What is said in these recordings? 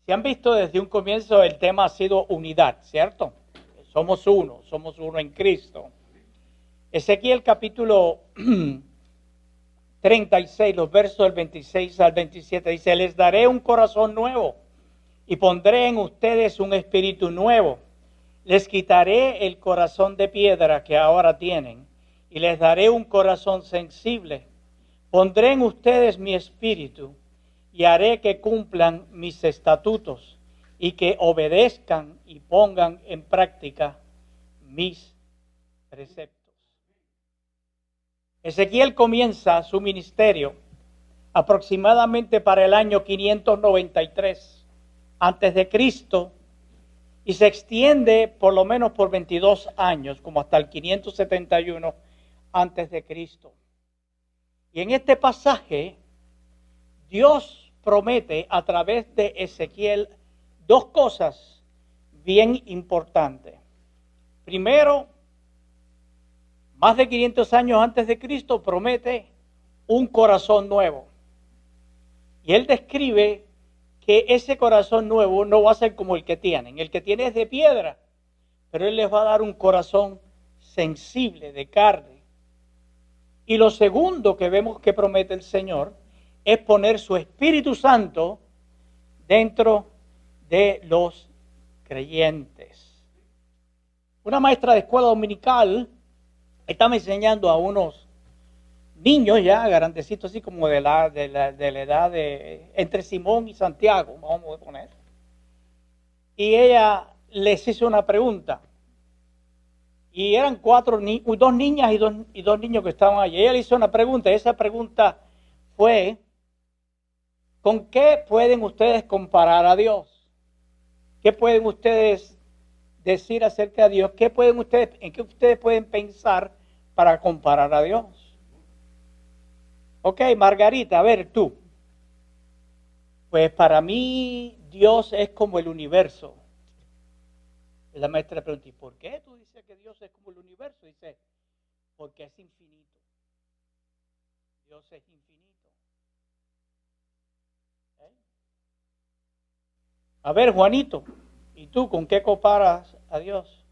Si han visto desde un comienzo, el tema ha sido unidad, ¿cierto? Somos uno en Cristo. Ezequiel capítulo 36, los versos del 26 al 27, dice: les daré un corazón nuevo y pondré en ustedes un espíritu nuevo. Les quitaré el corazón de piedra que ahora tienen y les daré un corazón sensible. Pondré en ustedes mi espíritu y haré que cumplan mis estatutos y que obedezcan y pongan en práctica mis preceptos. Ezequiel comienza su ministerio aproximadamente para el año 593 antes de Cristo y se extiende por lo menos por 22 años, como hasta el 571 antes de Cristo. Y en este pasaje Dios promete a través de Ezequiel dos cosas bien importantes. Primero, más de 500 años antes de Cristo promete un corazón nuevo. Y él describe que ese corazón nuevo no va a ser como el que tienen. El que tiene es de piedra, pero él les va a dar un corazón sensible, de carne. Y lo segundo que vemos que promete el Señor es poner su Espíritu Santo dentro de los creyentes. Una maestra de escuela dominical estaba enseñando a unos niños ya grandecitos, así como de la edad de entre Simón y Santiago, vamos a poner. Y ella les hizo una pregunta. Y eran dos niñas y dos niños que estaban allí. Ella le hizo una pregunta, y esa pregunta fue: ¿con qué pueden ustedes comparar a Dios? ¿Qué pueden ustedes decir acerca de Dios? ¿En qué ustedes pueden pensar para comparar a Dios? Ok, Margarita, a ver tú. Pues para mí Dios es como el universo. La maestra le preguntó: ¿y por qué tú dices que Dios es como el universo? Dice: porque es infinito. Dios es infinito. ¿Eh? A ver, Juanito, ¿y tú con qué comparas a Dios?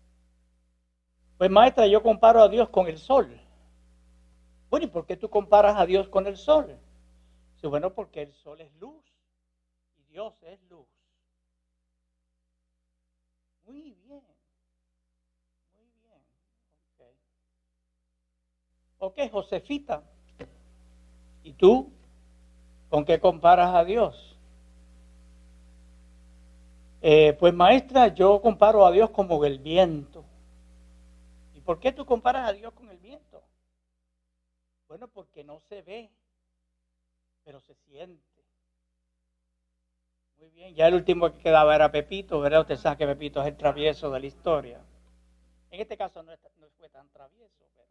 Pues maestra, yo comparo a Dios con el sol. Bueno, ¿y por qué tú comparas a Dios con el sol? Sí, bueno, porque el sol es luz y Dios es luz. Muy bien, muy bien. Ok, Josefita, ¿y tú con qué comparas a Dios? Pues maestra, yo comparo a Dios como el viento. ¿Y por qué tú comparas a Dios con el viento? Bueno, porque no se ve, pero se siente. Muy bien, ya el último que quedaba era Pepito, ¿verdad? Usted sabe que Pepito es el travieso de la historia. En este caso no fue tan travieso, pero...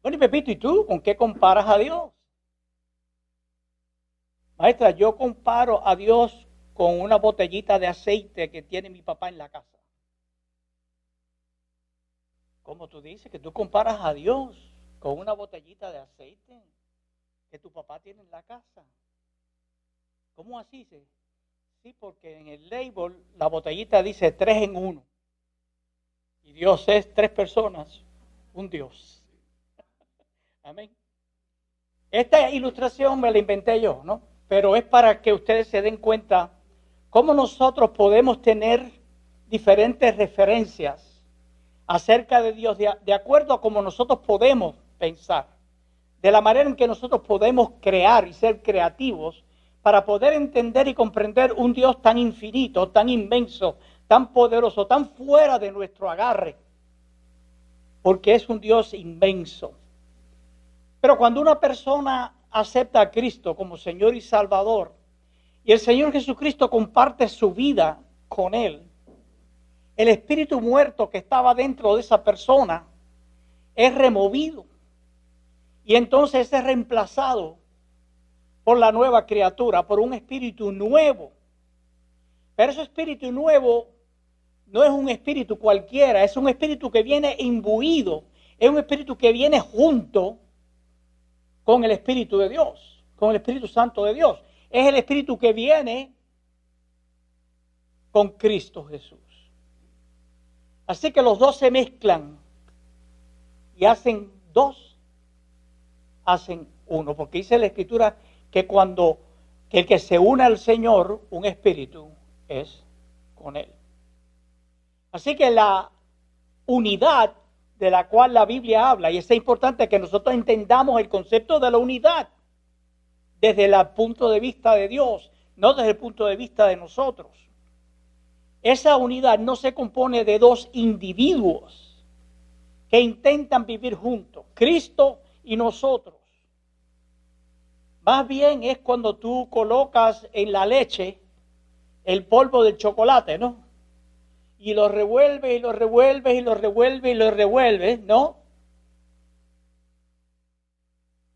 Bueno, y Pepito, ¿y tú con qué comparas a Dios? Maestra, yo comparo a Dios con una botellita de aceite que tiene mi papá en la casa. ¿Cómo tú dices que tú comparas a Dios con una botellita de aceite que tu papá tiene en la casa? ¿Cómo así? Sí, porque en el label la botellita dice 3 en 1. Y Dios es 3 personas, un Dios. Amén. Esta ilustración me la inventé yo, ¿no? Pero es para que ustedes se den cuenta cómo nosotros podemos tener diferentes referencias acerca de Dios, de acuerdo a cómo nosotros podemos pensar, de la manera en que nosotros podemos crear y ser creativos para poder entender y comprender un Dios tan infinito, tan inmenso, tan poderoso, tan fuera de nuestro agarre, porque es un Dios inmenso. Pero cuando una persona acepta a Cristo como Señor y Salvador, y el Señor Jesucristo comparte su vida con él, el espíritu muerto que estaba dentro de esa persona es removido y entonces es reemplazado por la nueva criatura, por un espíritu nuevo. Pero ese espíritu nuevo no es un espíritu cualquiera, es un espíritu que viene imbuido, es un espíritu que viene junto con el Espíritu de Dios, con el Espíritu Santo de Dios. Es el espíritu que viene con Cristo Jesús. Así que los dos se mezclan y hacen dos, hacen uno, porque dice la Escritura que que el que se une al Señor, un espíritu, es con Él. Así que la unidad de la cual la Biblia habla, y es importante que nosotros entendamos el concepto de la unidad desde el punto de vista de Dios, no desde el punto de vista de nosotros. Esa unidad no se compone de dos individuos que intentan vivir juntos, Cristo y nosotros. Más bien es cuando tú colocas en la leche el polvo del chocolate, ¿no? Y lo revuelves y lo revuelves y lo revuelves y lo revuelves, ¿no?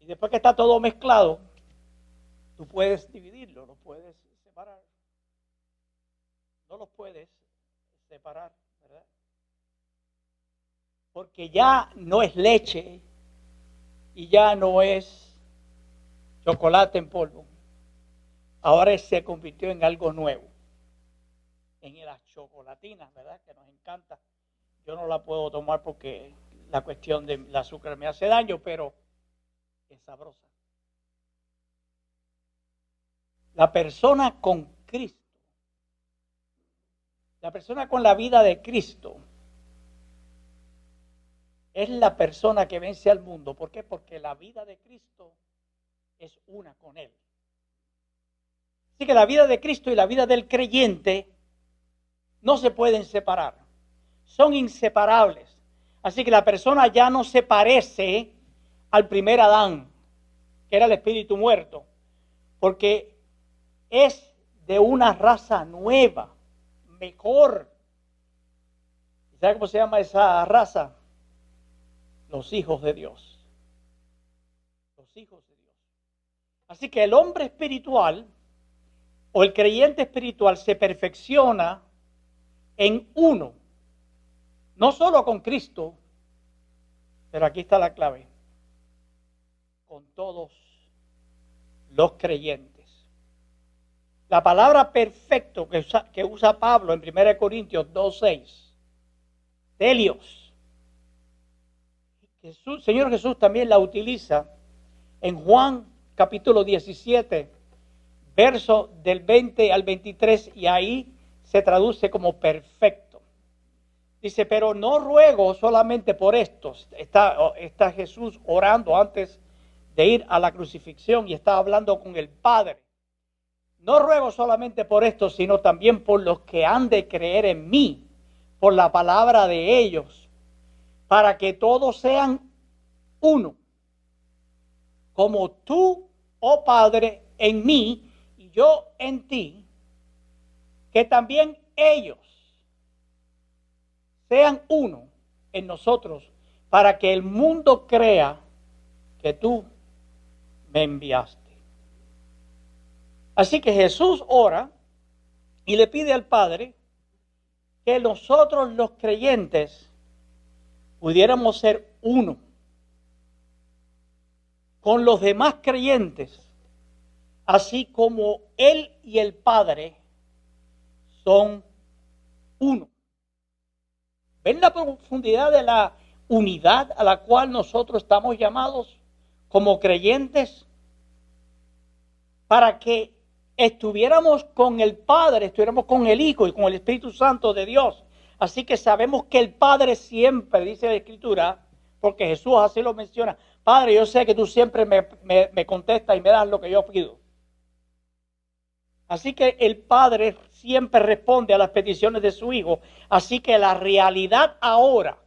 Y después que está todo mezclado, tú puedes dividirlo, lo puedes separar. No los puedes separar, ¿verdad? Porque ya no es leche y ya no es chocolate en polvo. Ahora se convirtió en algo nuevo. En las chocolatinas, ¿verdad? Que nos encanta. Yo no la puedo tomar porque la cuestión del azúcar me hace daño, pero es sabrosa. La persona con Cristo, la persona con la vida de Cristo, es la persona que vence al mundo. ¿Por qué? Porque la vida de Cristo es una con Él. Así que la vida de Cristo y la vida del creyente no se pueden separar. Son inseparables. Así que la persona ya no se parece al primer Adán, que era el espíritu muerto, porque es de una raza nueva, mejor. ¿Sabe cómo se llama esa raza? Los hijos de Dios. Los hijos de Dios. Así que el hombre espiritual o el creyente espiritual se perfecciona en uno, no solo con Cristo, pero aquí está la clave, con todos los creyentes. La palabra perfecto que usa Pablo en 1 Corintios 2:6, telios, Señor Jesús también la utiliza en Juan capítulo 17, verso del 20 al 23, y ahí se traduce como perfecto. Dice, pero no ruego solamente por estos. Está Jesús orando antes de ir a la crucifixión y está hablando con el Padre. No ruego solamente por estos, sino también por los que han de creer en mí, por la palabra de ellos, para que todos sean uno, como tú, oh Padre, en mí y yo en ti, que también ellos sean uno en nosotros, para que el mundo crea que tú me enviaste. Así que Jesús ora y le pide al Padre que nosotros los creyentes pudiéramos ser uno con los demás creyentes, así como Él y el Padre son uno. ¿Ven la profundidad de la unidad a la cual nosotros estamos llamados como creyentes? Para que estuviéramos con el Padre, estuviéramos con el Hijo y con el Espíritu Santo de Dios. Así que sabemos que el Padre siempre, dice la Escritura, porque Jesús así lo menciona, Padre, yo sé que tú siempre me contestas y me das lo que yo pido. Así que el Padre siempre responde a las peticiones de su Hijo. Así que la realidad ahora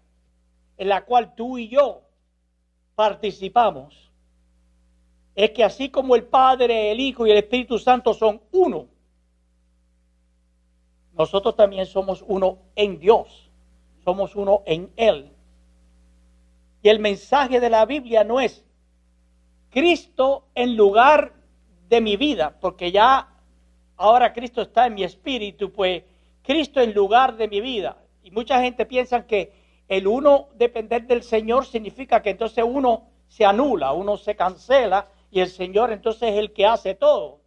en la cual tú y yo participamos es que así como el Padre, el Hijo y el Espíritu Santo son uno, nosotros también somos uno en Dios, somos uno en Él. Y el mensaje de la Biblia no es Cristo en lugar de mi vida, porque ya ahora Cristo está en mi espíritu, pues Cristo en lugar de mi vida. Y mucha gente piensa que el uno depender del Señor significa que entonces uno se anula, uno se cancela y el Señor entonces es el que hace todo.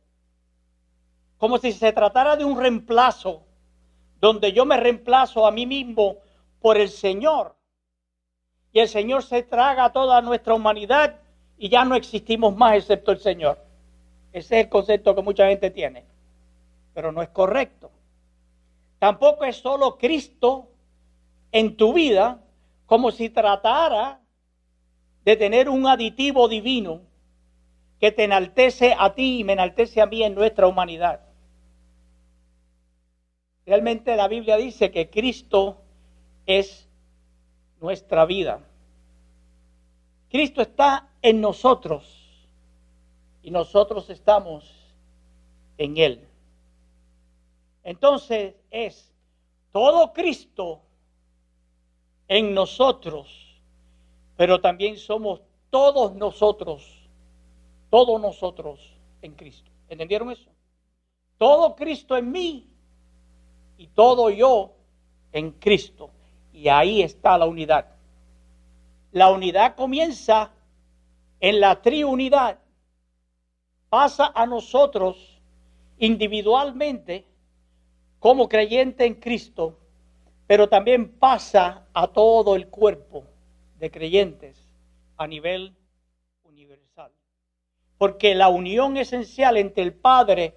Como si se tratara de un reemplazo donde yo me reemplazo a mí mismo por el Señor. Y el Señor se traga toda nuestra humanidad y ya no existimos más excepto el Señor. Ese es el concepto que mucha gente tiene, pero no es correcto. Tampoco es solo Cristo en tu vida, como si tratara de tener un aditivo divino que te enaltece a ti y me enaltece a mí en nuestra humanidad. Realmente la Biblia dice que Cristo es nuestra vida. Cristo está en nosotros y nosotros estamos en Él. Entonces es todo Cristo en nosotros, pero también somos todos nosotros en Cristo. ¿Entendieron eso? Todo Cristo en mí y todo yo en Cristo. Y ahí está la unidad. La unidad comienza en la triunidad, pasa a nosotros individualmente como creyente en Cristo, pero también pasa a todo el cuerpo de creyentes a nivel universal. Porque la unión esencial entre el Padre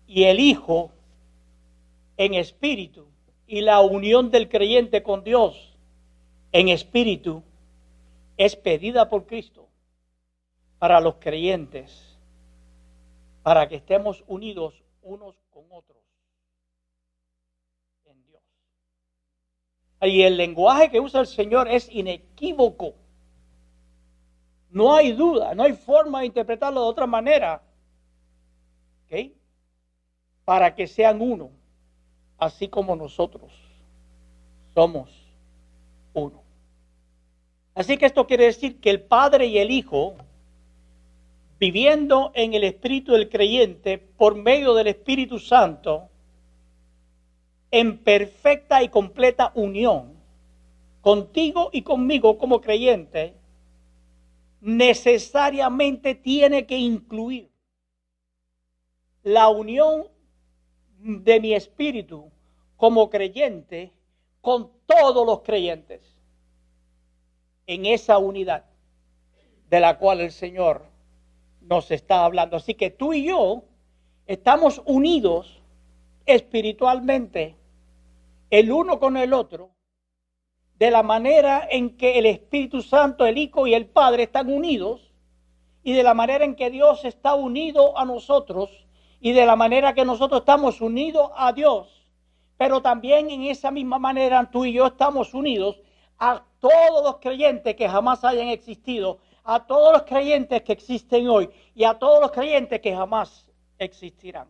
y el Hijo en espíritu y la unión del creyente con Dios en espíritu es pedida por Cristo para los creyentes, para que estemos unidos unos con otros en Dios. Y el lenguaje que usa el Señor es inequívoco. No hay duda, no hay forma de interpretarlo de otra manera. ¿Ok? Para que sean uno, así como nosotros somos uno. Así que esto quiere decir que el Padre y el Hijo, viviendo en el espíritu del creyente por medio del Espíritu Santo, en perfecta y completa unión, contigo y conmigo como creyente, necesariamente tiene que incluir la unión de mi espíritu como creyente con todos los creyentes en esa unidad de la cual el Señor nos está hablando. Así que tú y yo estamos unidos espiritualmente el uno con el otro de la manera en que el Espíritu Santo, el Hijo y el Padre están unidos, y de la manera en que Dios está unido a nosotros, y de la manera que nosotros estamos unidos a Dios. Pero también en esa misma manera tú y yo estamos unidos a todos los creyentes que jamás hayan existido, a todos los creyentes que existen hoy y a todos los creyentes que jamás existirán.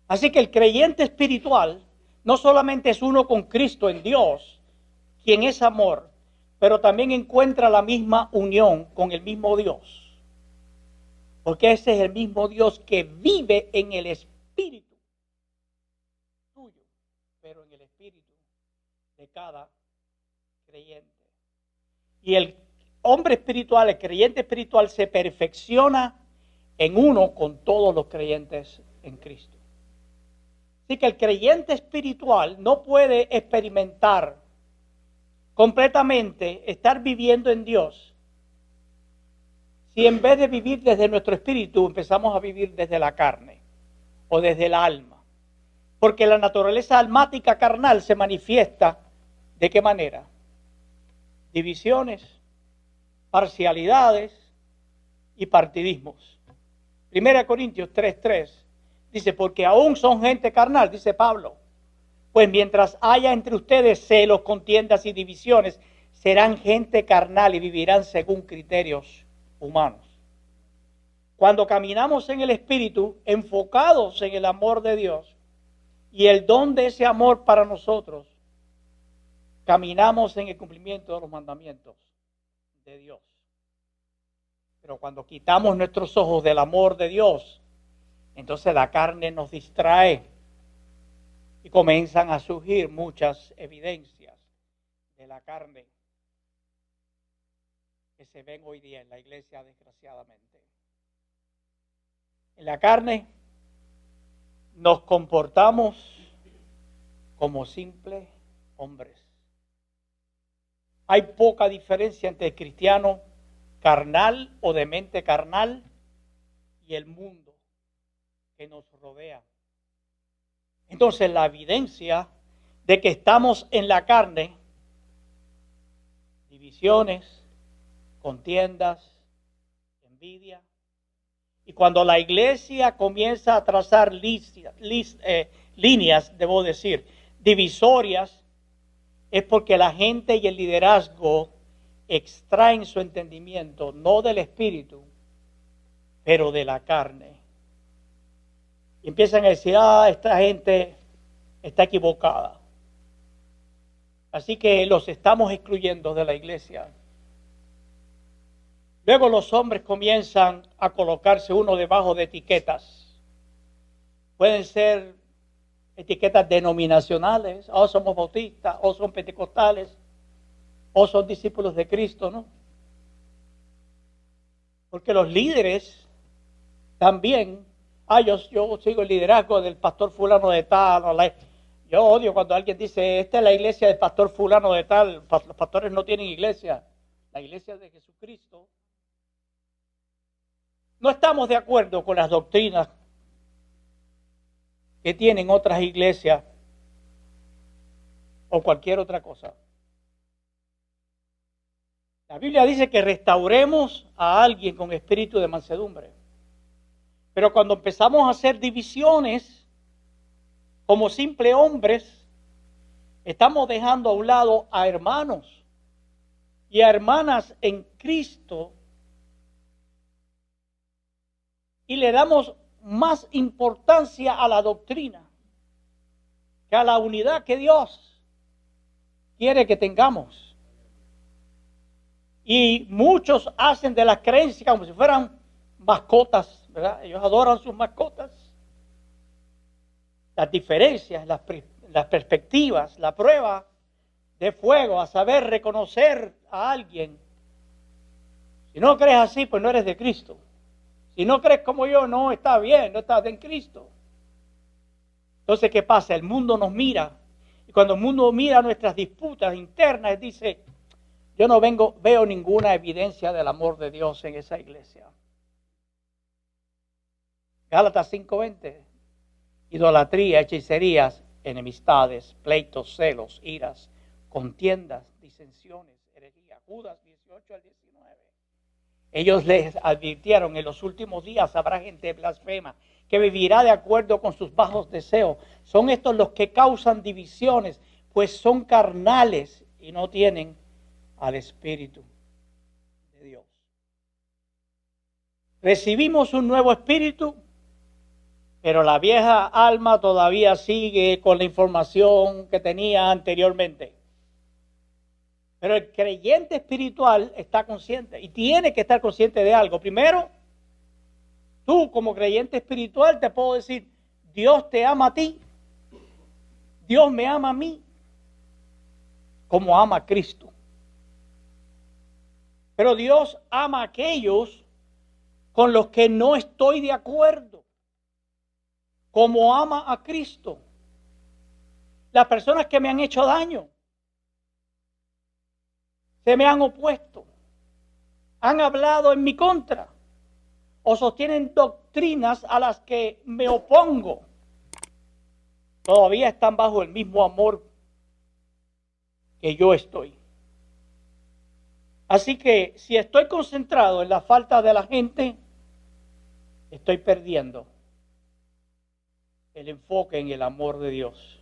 Así que el creyente espiritual no solamente es uno con Cristo en Dios, quien es amor, pero también encuentra la misma unión con el mismo Dios. Porque ese es el mismo Dios que vive en el espíritu tuyo, pero en el espíritu de cada creyente. Y el hombre espiritual, el creyente espiritual se perfecciona en uno con todos los creyentes en Cristo. Así que el creyente espiritual no puede experimentar completamente estar viviendo en Dios si en vez de vivir desde nuestro espíritu empezamos a vivir desde la carne o desde el alma. Porque la naturaleza almática carnal se manifiesta ¿de qué manera? Divisiones, parcialidades y partidismos. 1 Corintios 3:3 dice, porque aún son gente carnal, dice Pablo, pues mientras haya entre ustedes celos, contiendas y divisiones, serán gente carnal y vivirán según criterios humanos. Cuando caminamos en el Espíritu, enfocados en el amor de Dios y el don de ese amor para nosotros, caminamos en el cumplimiento de los mandamientos de Dios. Pero cuando quitamos nuestros ojos del amor de Dios, entonces la carne nos distrae y comienzan a surgir muchas evidencias de la carne que se ven hoy día en la iglesia, desgraciadamente. En la carne nos comportamos como simples hombres. Hay poca diferencia entre el cristiano carnal o de mente carnal y el mundo que nos rodea. Entonces, la evidencia de que estamos en la carne, divisiones, contiendas, envidia, y cuando la iglesia comienza a trazar líneas, debo decir, divisorias, es porque la gente y el liderazgo extraen su entendimiento, no del espíritu, pero de la carne. Y empiezan a decir, esta gente está equivocada. Así que los estamos excluyendo de la iglesia. Luego los hombres comienzan a colocarse uno debajo de etiquetas. Pueden ser etiquetas denominacionales, o somos bautistas, o son pentecostales, o son discípulos de Cristo, ¿no? Porque los líderes también, yo sigo el liderazgo del pastor fulano de tal, yo odio cuando alguien dice, esta es la iglesia del pastor fulano de tal. Los pastores no tienen iglesia, la iglesia de Jesucristo. No estamos de acuerdo con las doctrinas que tienen otras iglesias o cualquier otra cosa. La Biblia dice que restauremos a alguien con espíritu de mansedumbre. Pero cuando empezamos a hacer divisiones como simples hombres, estamos dejando a un lado a hermanos y a hermanas en Cristo y le damos más importancia a la doctrina que a la unidad que Dios quiere que tengamos. Y muchos hacen de las creencias como si fueran mascotas, ¿verdad? Ellos adoran sus mascotas. Las diferencias, las perspectivas, la prueba de fuego, a saber reconocer a alguien. Si no crees así, pues no eres de Cristo. Si no crees como yo, no está bien, no estás en Cristo. Entonces, ¿qué pasa? El mundo nos mira. Y cuando el mundo mira nuestras disputas internas, dice, yo no veo ninguna evidencia del amor de Dios en esa iglesia. Gálatas 5:20. Idolatría, hechicerías, enemistades, pleitos, celos, iras, contiendas, disensiones, herejías. Judas 18-19. Ellos les advirtieron, en los últimos días habrá gente blasfema que vivirá de acuerdo con sus bajos deseos. Son estos los que causan divisiones, pues son carnales y no tienen al Espíritu de Dios. Recibimos un nuevo espíritu, pero la vieja alma todavía sigue con la información que tenía anteriormente. Pero el creyente espiritual está consciente y tiene que estar consciente de algo. Primero, tú como creyente espiritual te puedo decir, Dios te ama a ti, Dios me ama a mí, como ama a Cristo. Pero Dios ama a aquellos con los que no estoy de acuerdo, como ama a Cristo. Las personas que me han hecho daño, se me han opuesto, han hablado en mi contra o sostienen doctrinas a las que me opongo, todavía están bajo el mismo amor que yo estoy. Así que si estoy concentrado en la falta de la gente, estoy perdiendo el enfoque en el amor de Dios.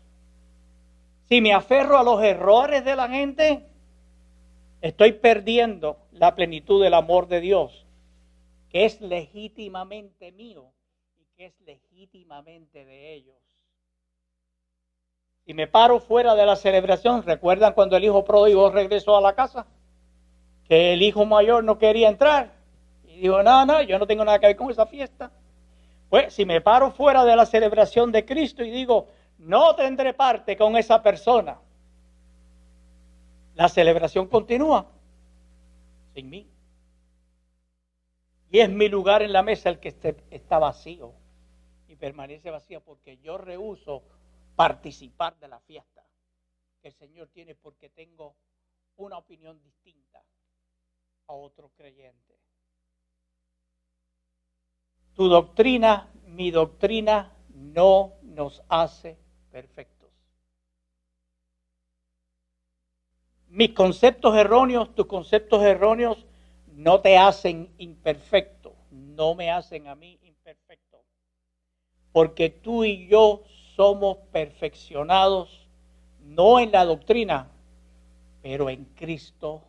Si me aferro a los errores de la gente, estoy perdiendo la plenitud del amor de Dios, que es legítimamente mío y que es legítimamente de ellos. Si me paro fuera de la celebración, ¿recuerdan cuando el hijo pródigo regresó a la casa? Que el hijo mayor no quería entrar. Y dijo, no, yo no tengo nada que ver con esa fiesta. Pues si me paro fuera de la celebración de Cristo y digo, no tendré parte con esa persona, la celebración continúa sin mí. Y es mi lugar en la mesa el que está vacío. Y permanece vacía porque yo rehúso participar de la fiesta que el Señor tiene porque tengo una opinión distinta a otro creyente. Tu doctrina, mi doctrina, no nos hace perfectos. Mis conceptos erróneos, tus conceptos erróneos, no te hacen imperfecto, no me hacen a mí imperfecto. Porque tú y yo somos perfeccionados, no en la doctrina, pero en Cristo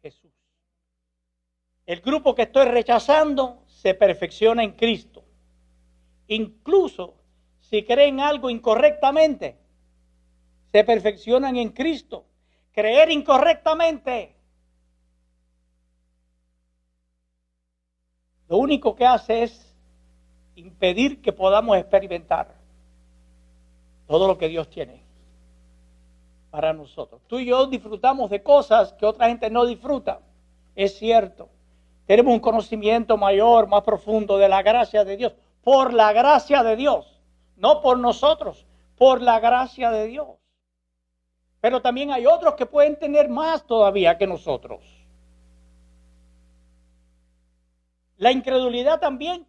Jesús. El grupo que estoy rechazando se perfecciona en Cristo. Incluso si creen algo incorrectamente, se perfeccionan en Cristo. Creer incorrectamente, lo único que hace es impedir que podamos experimentar todo lo que Dios tiene para nosotros. Tú y yo disfrutamos de cosas que otra gente no disfruta. Es cierto. Tenemos un conocimiento mayor, más profundo de la gracia de Dios. Por la gracia de Dios. No por nosotros. Por la gracia de Dios. Pero también hay otros que pueden tener más todavía que nosotros. La incredulidad también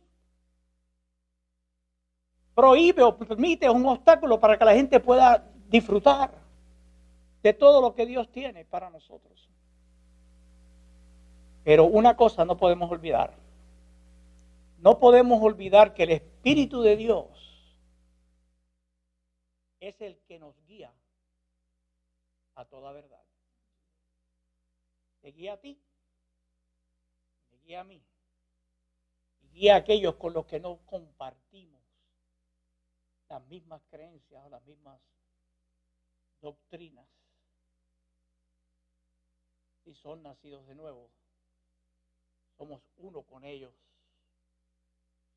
prohíbe o permite un obstáculo para que la gente pueda disfrutar de todo lo que Dios tiene para nosotros. Pero una cosa no podemos olvidar. No podemos olvidar que el Espíritu de Dios es el que nos guía a toda verdad. Te guía a ti, te guía a mí, y guía a aquellos con los que no compartimos las mismas creencias o las mismas doctrinas. Si son nacidos de nuevo, somos uno con ellos.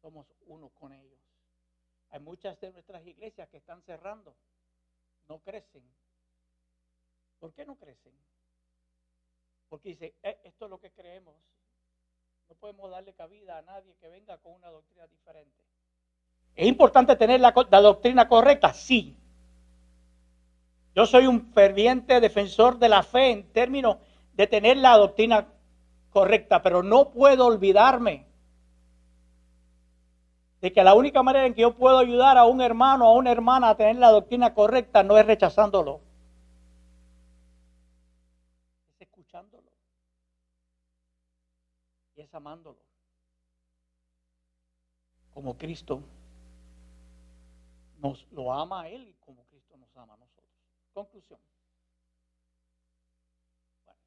Somos uno con ellos. Hay muchas de nuestras iglesias que están cerrando, no crecen. ¿Por qué no crecen? Porque dicen, esto es lo que creemos. No podemos darle cabida a nadie que venga con una doctrina diferente. ¿Es importante tener la doctrina correcta? Sí. Yo soy un ferviente defensor de la fe en términos de tener la doctrina correcta, pero no puedo olvidarme de que la única manera en que yo puedo ayudar a un hermano o a una hermana a tener la doctrina correcta no es rechazándolo, es escuchándolo y es amándolo como Cristo nos lo ama a Él y como Cristo nos ama a nosotros. Conclusión. Bueno,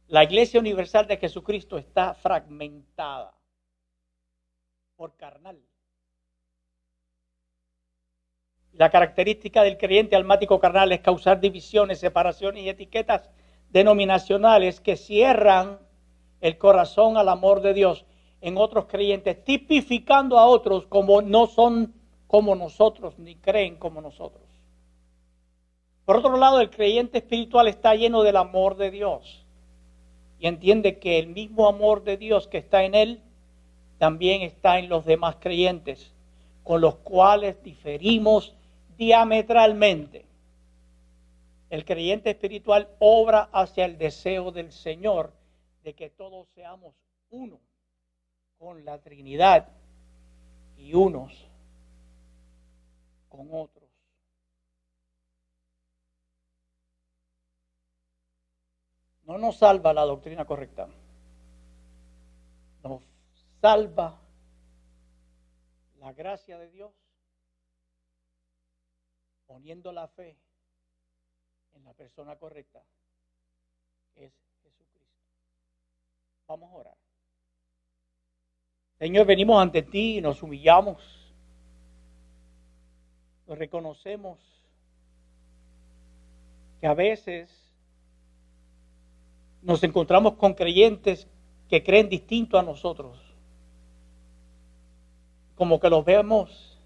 la Iglesia Universal de Jesucristo está fragmentada por carnal. La característica del creyente almático carnal es causar divisiones, separaciones y etiquetas denominacionales que cierran el corazón al amor de Dios en otros creyentes, tipificando a otros como no son como nosotros, ni creen como nosotros. Por otro lado, el creyente espiritual está lleno del amor de Dios y entiende que el mismo amor de Dios que está en él también está en los demás creyentes, con los cuales diferimos diametralmente. El creyente espiritual obra hacia el deseo del Señor de que todos seamos uno con la Trinidad y unos con otros. No nos salva la doctrina correcta. Nos salva la gracia de Dios poniendo la fe en la persona correcta, que es Jesucristo. Vamos a orar. Señor, venimos ante ti y nos humillamos. Nos reconocemos que a veces nos encontramos con creyentes que creen distinto a nosotros. Como que los vemos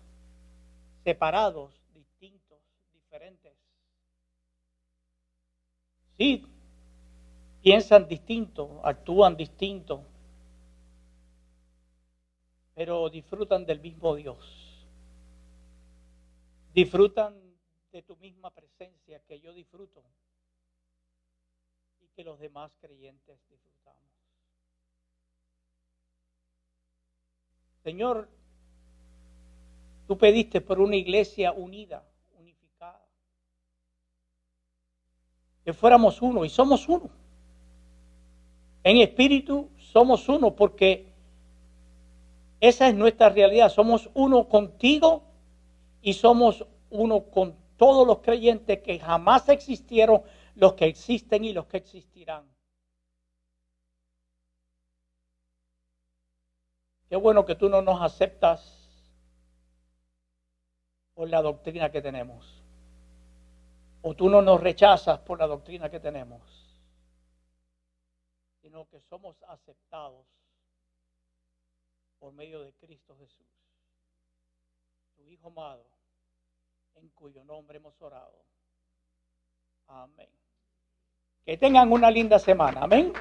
separados, distintos, diferentes. Sí, piensan distinto, actúan distinto. pero disfrutan del mismo Dios. Disfrutan de tu misma presencia que yo disfruto y que los demás creyentes disfrutamos. Señor, tú pediste por una iglesia unida, unificada, que fuéramos uno y somos uno. En espíritu somos uno porque esa es nuestra realidad. Somos uno contigo y somos uno con todos los creyentes que jamás existieron, los que existen y los que existirán. Qué bueno que tú no nos aceptas por la doctrina que tenemos. O tú no nos rechazas por la doctrina que tenemos, sino que somos aceptados por medio de Cristo Jesús, tu Hijo amado, en cuyo nombre hemos orado. Amén. Que tengan una linda semana. Amén.